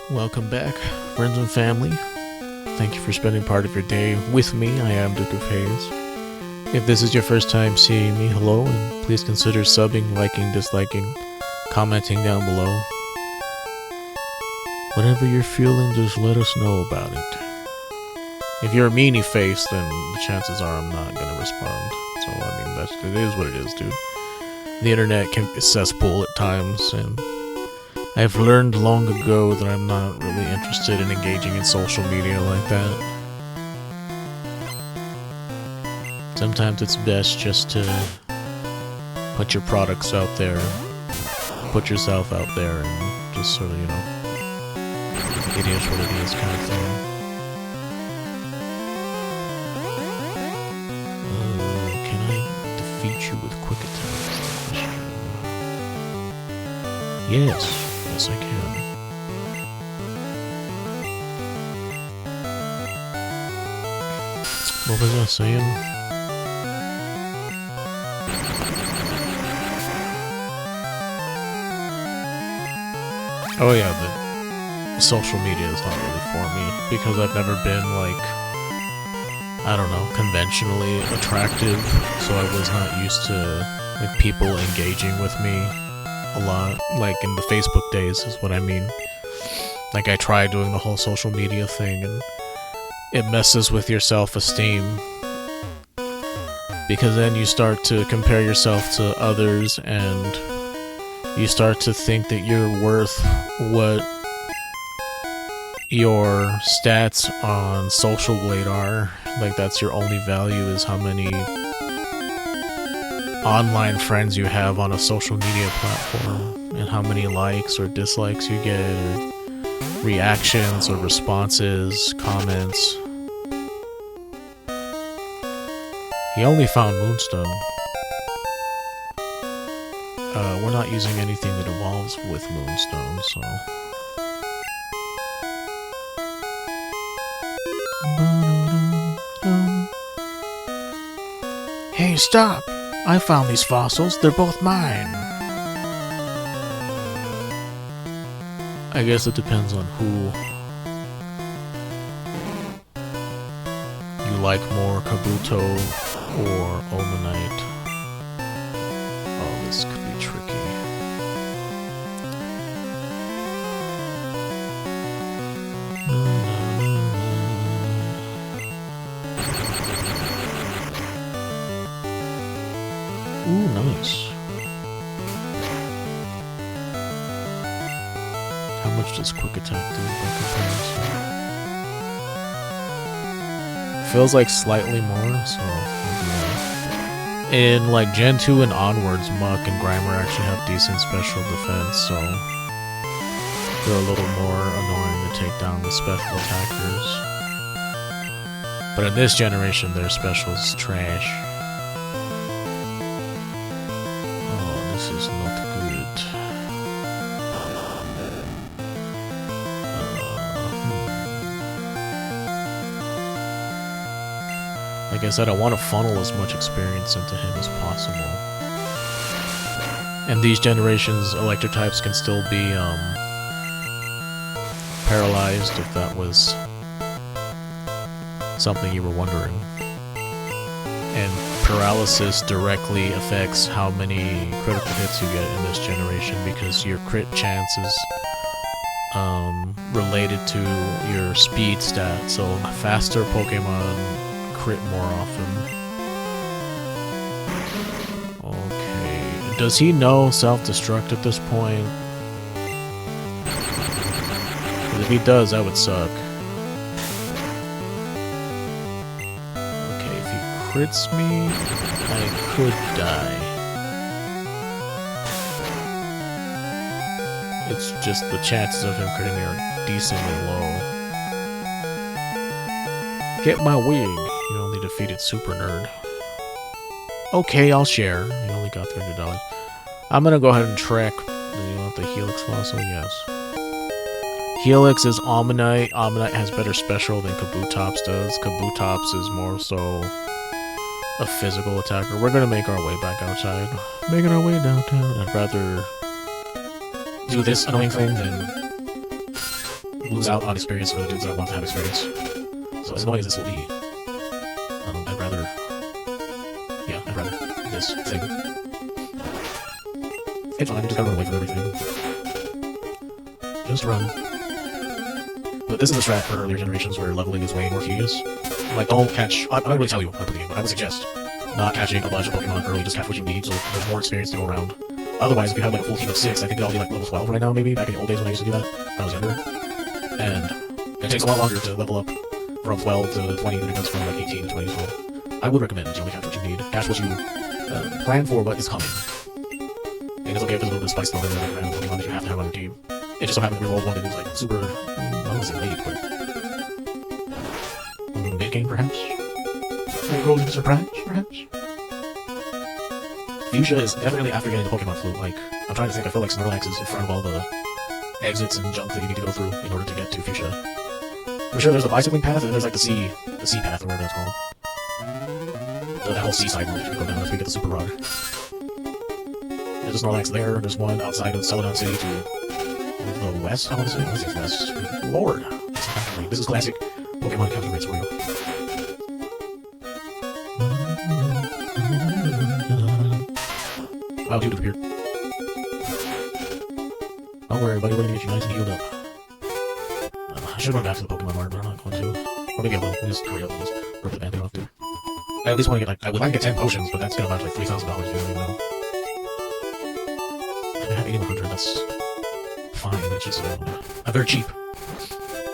Welcome back, friends and family. Thank you for spending part of your day with me. I am Duke of Hayes. If this is your first time seeing me, hello, and please consider subbing, liking, disliking, commenting down below. Whatever you're feeling, just let us know about it. If you're a meanie face, then the chances are I'm not gonna respond. So, I mean, it is what it is, dude. The internet can be a cesspool at times, and I've learned long ago that I'm not really interested in engaging in social media like that. Sometimes it's best just to put your products out there, put yourself out there, and just sort of, it is what it is kind of thing. Can I defeat you with quick attack? Yes. Yes, I can. What was I saying? Oh yeah, the social media is not really for me because I've never been I don't know, conventionally attractive, so I was not used to people engaging with me a lot, in the Facebook days is what I mean. I tried doing the whole social media thing and it messes with your self-esteem because then you start to compare yourself to others and you start to think that you're worth what your stats on Social Blade are. That's your only value, is how many online friends you have on a social media platform and how many likes or dislikes you get or reactions or responses, comments. He only found Moonstone. We're not using anything that evolves with Moonstone, so... Hey, stop! I found these fossils. They're both mine. I guess it depends on who you like more, Kabuto or Omanite. Oh, this could be tricky. Ooh, nice. How much does quick attack do by comparison? Feels like slightly more, so we'll do that. In Gen 2 and onwards, Muck and Grimer actually have decent special defense, so they're a little more annoying to take down with special attackers. But in this generation, their special is trash. This is not good. Like I said, I want to funnel as much experience into him as possible. And these generations, electric types can still be paralyzed, if that was something you were wondering. And paralysis directly affects how many critical hits you get in this generation because your crit chance is related to your speed stat, so faster Pokemon crit more often. Okay, does he know self-destruct at this point? Because if he does, that would suck. Crits me, I could die. It's just the chances of him critting me are decently low. Get my wig. You only defeated Super Nerd. Okay, I'll share. You only got $300. I'm gonna go ahead and track. Do you want the Helix fossil? Yes. Helix is Omanyte. Omanyte has better special than Kabutops does. Kabutops is more so a physical attacker. We're gonna make our way back outside. Making our way downtown. I'd rather do this annoying thing than lose out on experience for the dudes that want to have experience. So as annoying as this will be, I'd rather this thing. It's fine, you just gotta run away from everything. Just run. But this is a strat for earlier generations where leveling is way more tedious. Like, don't catch... I'm not really tell you how to play the game, but I would suggest not catching a bunch of Pokemon early, just catch what you need, so there's more experience to go around. Otherwise, if you have like a full team of 6, I think they'll be like level 12 right now, maybe, back in the old days when I used to do that, when I was younger. And it takes a lot longer to level up from 12 to 20 than it does from like 18 to 20, so I would recommend that you only catch what you need. Catch what you plan for what is coming. And it's okay if there's a little bit of spice thrown in there, like random Pokemon that you have to have on your team. It just so happened that we rolled one that is like super, I don't want to say late, but mid-game perhaps? Maybe rolled into surprise, perhaps? Fuchsia is definitely after getting the Pokemon Flute. Like, I'm trying to think, I feel like Snorlax is in front of all the exits and junk that you need to go through in order to get to Fuchsia. For sure there's the bicycling path, and there's like the sea path, or whatever that's called. That whole seaside road that you can go down after you get the Super Rod. There's a Snorlax there, there's one outside of Celadon City to the west, I want to say. I want to say west. Lord! This is classic Pokemon counter rates for you. Wow, dude appeared. Don't worry, everybody, we're gonna get you nice and healed up. I should run back to the Pokemon Mart, but I'm not going to. Or maybe I will. We'll just hurry up and just rip the bandit off, dude. I at least want to get, like, I would like to get 10 potions, but that's gonna amount to like $3,000 if you don't even know. I have 8100, that's fine, it's just, I'm very cheap.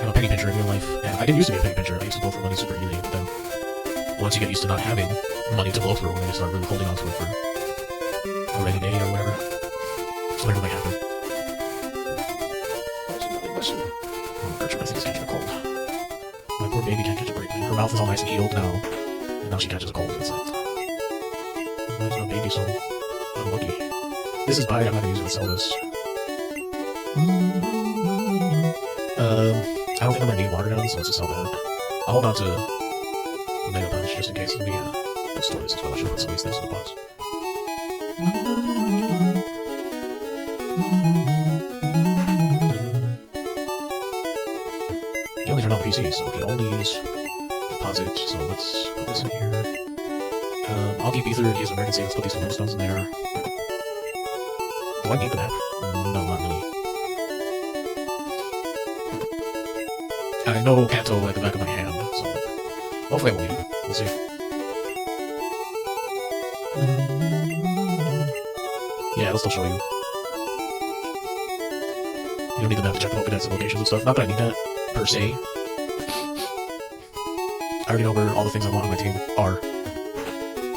I'm a penny pincher in real life, and I didn't used to be a penny pincher, I used to blow through money super easily, but then once you get used to not having money to blow through, and you start really holding on to it for a rainy day or whatever, it's literally like happened. Gertrude, I think is catching a cold. My poor baby can't catch a break, man. Her mouth is all nice and healed now, and now she catches a cold. It's like, why is my baby so unlucky? This is Bite, I'm not gonna use it to sell this. I don't think I'm gonna need water guns, so let's just sell that. I'll hold on to Mega Punch just in case. Let me store this as well. I should put some of these things in the box. You only turn on the PC, so you only use deposit, so let's put this in here. I'll keep Ether in case of emergency. Let's put these stones in there. Do I need the map? No, not really. I know Kanto like the back of my hand, so hopefully I will need it. We'll see. Yeah, it'll still show you. You don't need the map to check the Pokédex and locations and stuff. Not that I need that, per se. I already know where all the things I want on my team are.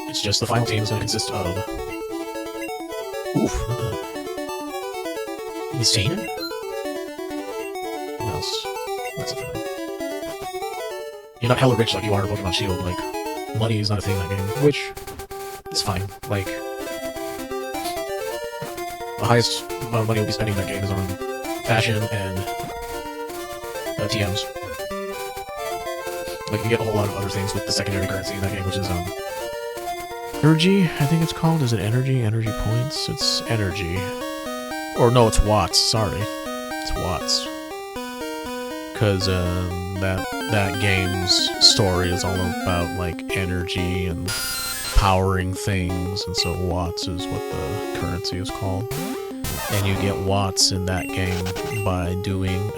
It's just the final team is going to consist of... Oof, not that. Insane? What else? That's it for now. You're not hella rich like you are in Pokemon Shield, like, money is not a thing in that game, which is fine. Like, the highest amount of money you'll be spending in that game is on fashion and TMs. Like, you get a whole lot of other things with the secondary currency in that game, which is, energy, I think it's called. Is it energy? Energy points? It's energy. Or no, it's watts, sorry. It's watts. Because, that game's story is all about, like, energy and powering things, and so watts is what the currency is called. And you get watts in that game by doing,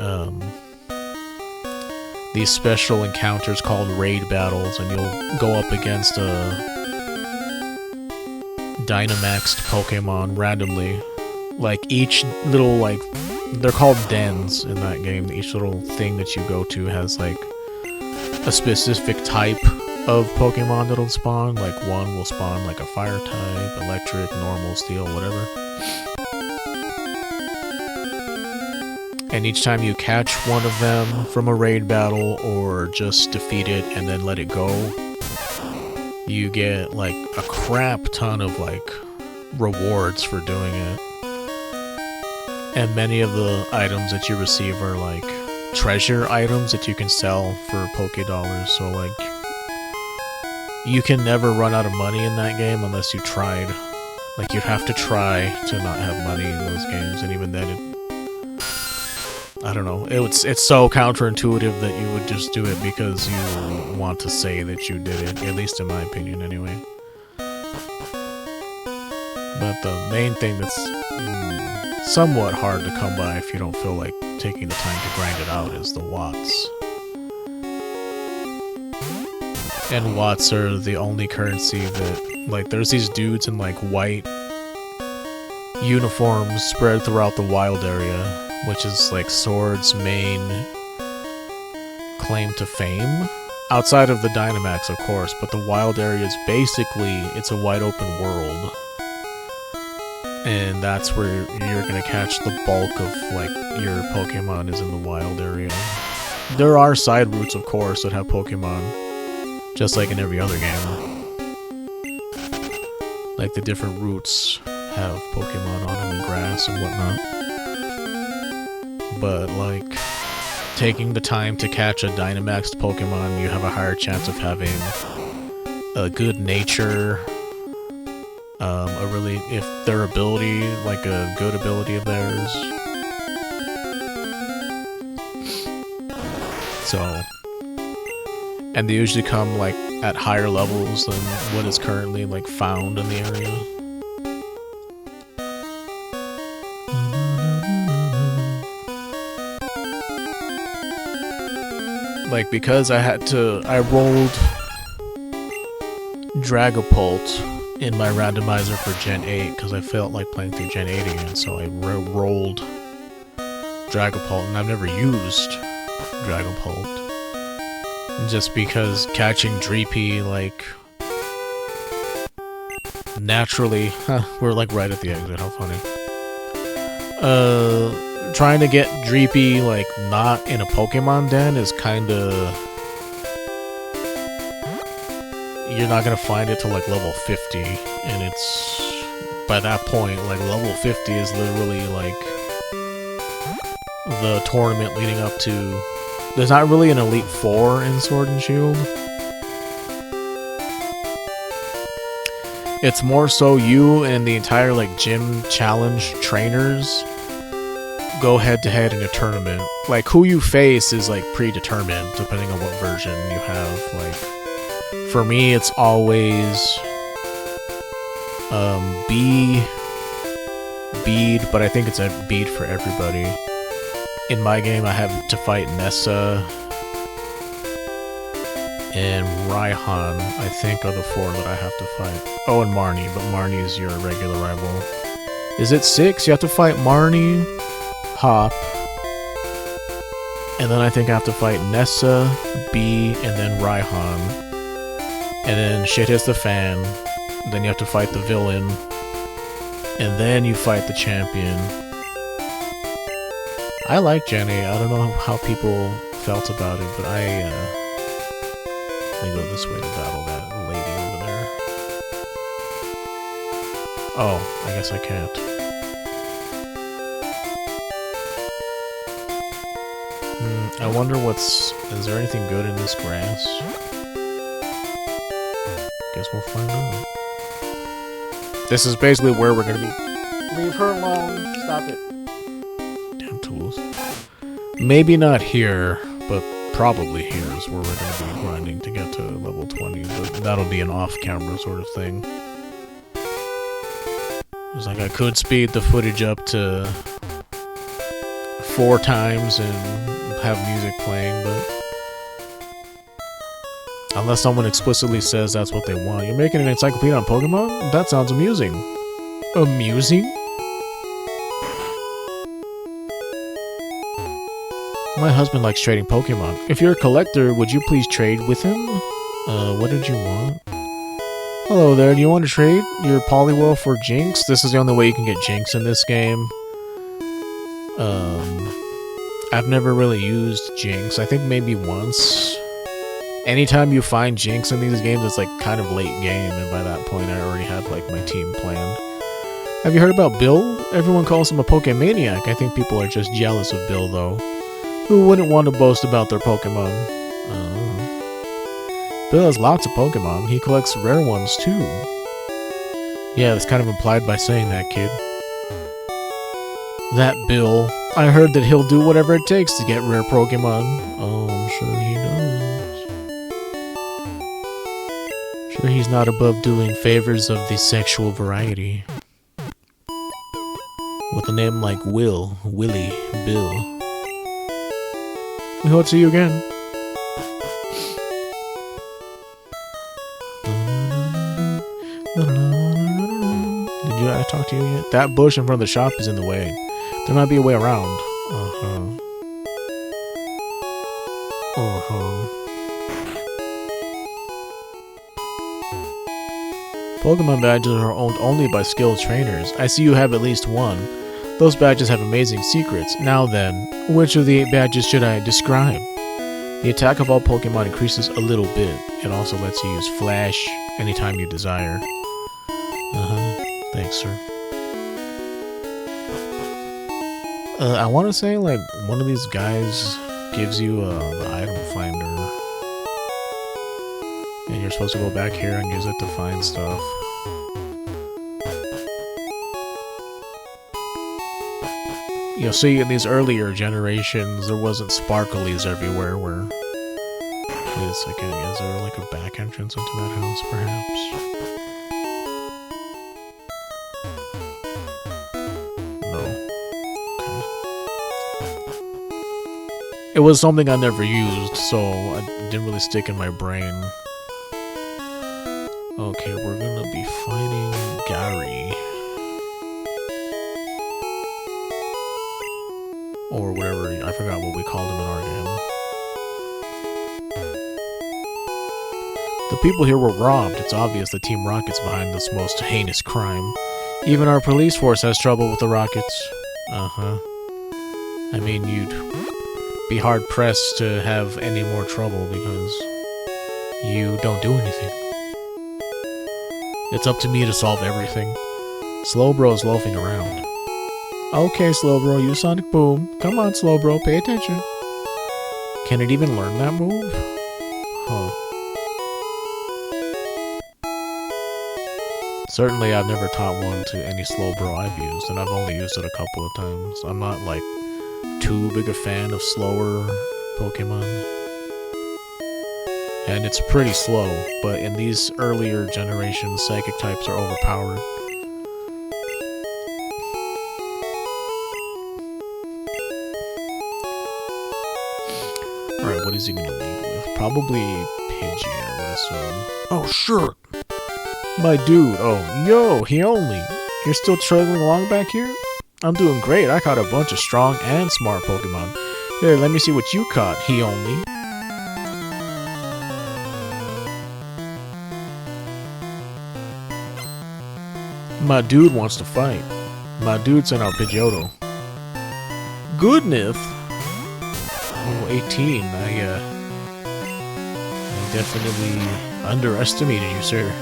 these special encounters called raid battles, and you'll go up against a Dynamaxed Pokemon randomly. Like, each little, like, they're called dens in that game. Each little thing that you go to has, like, a specific type of Pokemon that'll spawn. Like, one will spawn, like, a fire type, electric, normal, steel, whatever. And each time you catch one of them from a raid battle, or just defeat it and then let it go, you get, like, a crap ton of, like, rewards for doing it. And many of the items that you receive are, like, treasure items that you can sell for Pokédollars, so, like, you can never run out of money in that game unless you tried. Like, you'd have to try to not have money in those games, and even then I don't know. It's so counterintuitive that you would just do it because you want to say that you did it, at least in my opinion anyway. But the main thing that's somewhat hard to come by if you don't feel like taking the time to grind it out is the watts. And watts are the only currency that, like, there's these dudes in, like, white uniforms spread throughout the wild area, which is, like, Sword's main claim to fame. Outside of the Dynamax, of course, but the wild area is basically, it's a wide open world. And that's where you're gonna catch the bulk of, like, your Pokemon is in the wild area. There are side routes, of course, that have Pokemon, just like in every other game. Like, the different routes have Pokemon on them and grass and whatnot. But, like, taking the time to catch a Dynamaxed Pokemon, you have a higher chance of having a good nature, if their ability, like a good ability of theirs. So, and they usually come, like, at higher levels than what is currently, like, found in the area. Like, because I rolled Dragapult in my randomizer for Gen 8, because I felt like playing through Gen 8 again, so I rolled Dragapult, and I've never used Dragapult. Just because catching Dreepy, like, naturally, we're, like, right at the exit, how funny. Trying to get Dreepy, like, not in a Pokemon den is kinda... You're not gonna find it till, like, level 50, and it's... By that point, like, level 50 is literally, like, the tournament leading up to... There's not really an Elite Four in Sword and Shield. It's more so you and the entire, like, gym challenge trainers go head-to-head in a tournament. Like, who you face is, like, predetermined, depending on what version you have. Like, for me, it's always Bead, but I think it's a Bead for everybody. In my game, I have to fight Nessa and Raihan, I think, are the four that I have to fight. Oh, and Marnie, but Marnie is your regular rival. Is it 6? You have to fight Marnie, Hop, and then I think I have to fight Nessa, Bee, and then Raihan. And then shit hits the fan, then you have to fight the villain, and then you fight the champion. I like Gen 8. I don't know how people felt about it, but let me go this way to battle that lady over there. Oh, I guess I can't. I wonder is there anything good in this grass? Guess we'll find out. This is basically where we're gonna be. Leave her alone. Stop it. Damn tools. Maybe not here, but probably here is where we're gonna be grinding to get to level 20. But that'll be an off-camera sort of thing. It's like I could speed the footage up to 4 times and have music playing, but unless someone explicitly says that's what they want. You're making an encyclopedia on Pokemon? That sounds amusing. Amusing? My husband likes trading Pokemon. If you're a collector, would you please trade with him? What did you want? Hello there, do you want to trade your Poliwhirl for Jinx? This is the only way you can get Jinx in this game. I've never really used Jinx. I think maybe once. Anytime you find Jinx in these games, it's like kind of late game, and by that point I already had like my team planned. Have you heard about Bill? Everyone calls him a Pokemaniac. I think people are just jealous of Bill though. Who wouldn't want to boast about their Pokemon? Bill has lots of Pokemon. He collects rare ones too. Yeah, that's kind of implied by saying that, kid. That Bill. I heard that he'll do whatever it takes to get rare Pokemon. Oh, I'm sure he does. Sure he's not above doing favors of the sexual variety. With a name like Will, Willie, Bill. We hope to see you again. Did I talk to you yet? That bush in front of the shop is in the way. There might be a way around. Pokemon badges are owned only by skilled trainers. I see you have at least one. Those badges have amazing secrets. Now then, which of the 8 badges should I describe? The attack of all Pokemon increases a little bit. It also lets you use Flash anytime you desire. Thanks, sir. I want to say, like, one of these guys gives you the item finder. And you're supposed to go back here and use it to find stuff. You'll see in these earlier generations, there wasn't sparklies everywhere where... Wait a second, is there like a back entrance into that house, perhaps? No. Okay. It was something I never used, so it didn't really stick in my brain. Okay, we're gonna be fighting Gary. Or whatever, I forgot what we called him in our game. The people here were robbed. It's obvious that Team Rocket's behind this most heinous crime. Even our police force has trouble with the Rockets. I mean, you'd be hard-pressed to have any more trouble because you don't do anything. It's up to me to solve everything. Slowbro's loafing around. Okay, Slowbro, use Sonic Boom. Come on, Slowbro, pay attention. Can it even learn that move? Huh. Certainly, I've never taught one to any Slowbro I've used, and I've only used it a couple of times. I'm not, like, too big a fan of slower Pokemon. And it's pretty slow, but in these earlier generations, Psychic types are overpowered. Alright, what is he gonna lead with? Probably Pidgey, I would assume. Oh, sure! My dude, oh, yo, he only. You're still struggling along back here? I'm doing great, I caught a bunch of strong and smart Pokemon. Here, let me see what you caught, he only. My dude wants to fight. My dude sent out Pidgeotto. Goodness! Oh, 18. I definitely underestimated you, sir.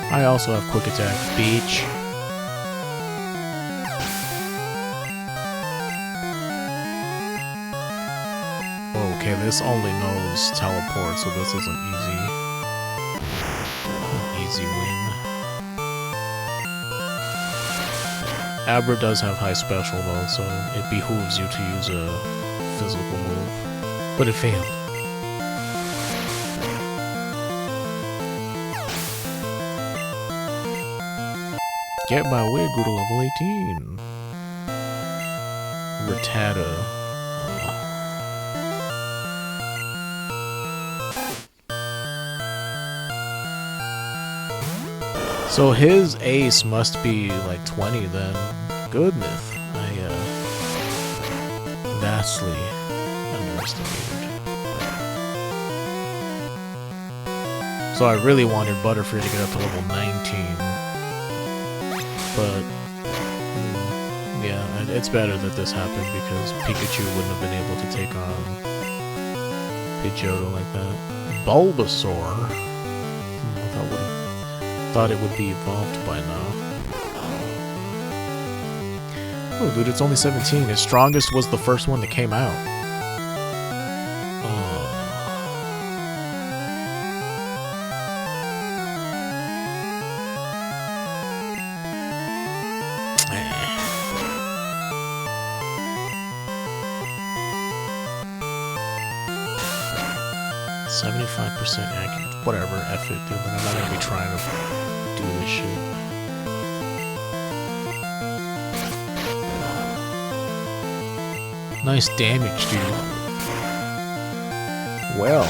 I also have Quick Attack, bitch. Okay, this only knows teleport, so this is an easy win. Abra does have high special though, so it behooves you to use a physical move. But it failed. Get my way, grew to level 18. Rattata. So his ace must be like 20 then. Goodness. I vastly underestimated. So I really wanted Butterfree to get up to level 19. But, yeah, it's better that this happened because Pikachu wouldn't have been able to take on Pidgeotto like that. Bulbasaur? Thought it would be evolved by now. Oh, dude, it's only 17. His strongest was the first one that came out. Oh. 75% accurate. Whatever, F it, dude. I'm not gonna be trying to do this shit. Nice damage, dude. Well,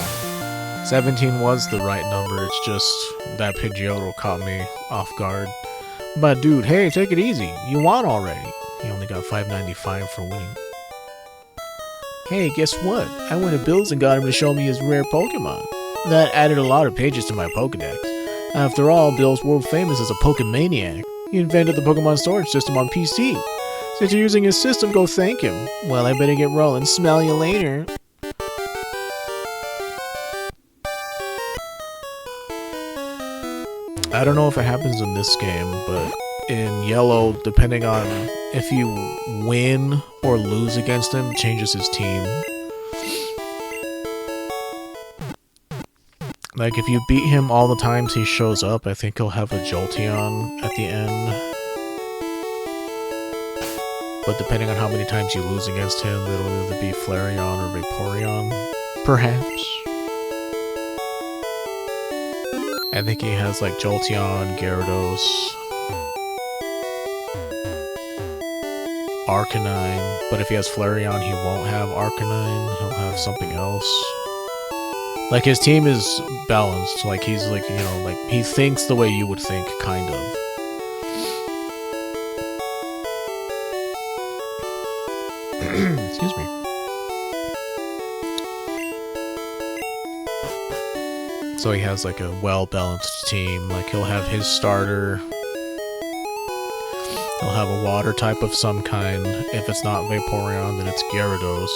17 was the right number. It's just that Pidgeotto caught me off guard. But dude, hey, take it easy. You won already. You only got 595 for winning. Hey, guess what? I went to Bill's and got him to show me his rare Pokemon. That added a lot of pages to my Pokedex. After all, Bill's world famous as a Pokemaniac. He invented the Pokemon storage system on PC. Since you're using his system, go thank him. Well, I better get rolling. Smell you later. I don't know if it happens in this game, but in Yellow, depending on if you win or lose against him, changes his team. Like, if you beat him all the times he shows up, I think he'll have a Jolteon at the end. But depending on how many times you lose against him, it'll either be Flareon or Vaporeon, perhaps. I think he has like Jolteon, Gyarados, Arcanine, but if he has Flareon, he won't have Arcanine, he'll have something else. Like, his team is balanced, like, he's like, you know, like, he thinks the way you would think, kind of. Excuse me. So he has like a well-balanced team. Like, he'll have his starter. He'll have a water type of some kind. If it's not Vaporeon, then it's Gyarados.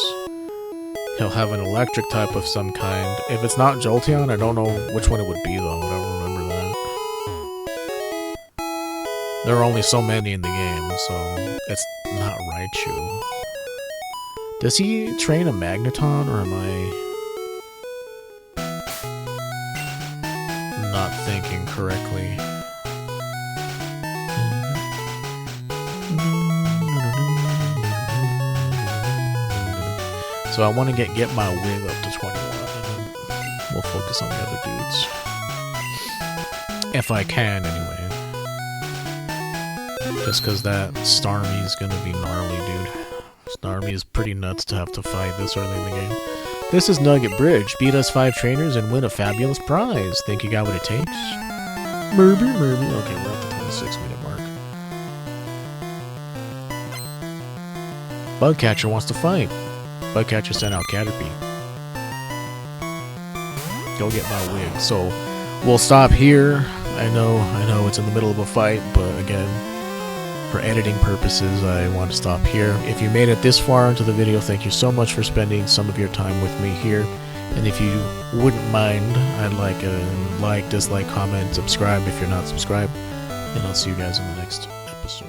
He'll have an electric type of some kind. If it's not Jolteon, I don't know which one it would be though. I don't remember that. There are only so many in the game, so it's not Raichu. Does he train a Magneton, or am I not thinking correctly? So I want to get my wig up to 21, and then we'll focus on the other dudes. If I can, anyway. Just because that Starmie is gonna be gnarly, dude. Starmie is pretty nuts to have to fight this early in the game. This is Nugget Bridge. Beat us 5 trainers and win a fabulous prize. Think you got what it takes? Maybe. Okay, we're at the 26-minute mark. Bugcatcher wants to fight. Bugcatcher sent out Caterpie. Go get my wig. So, we'll stop here. I know it's in the middle of a fight, but again, for editing purposes, I want to stop here. If you made it this far into the video, thank you so much for spending some of your time with me here. And if you wouldn't mind, I'd like a like, dislike, comment, subscribe if you're not subscribed. And I'll see you guys in the next episode.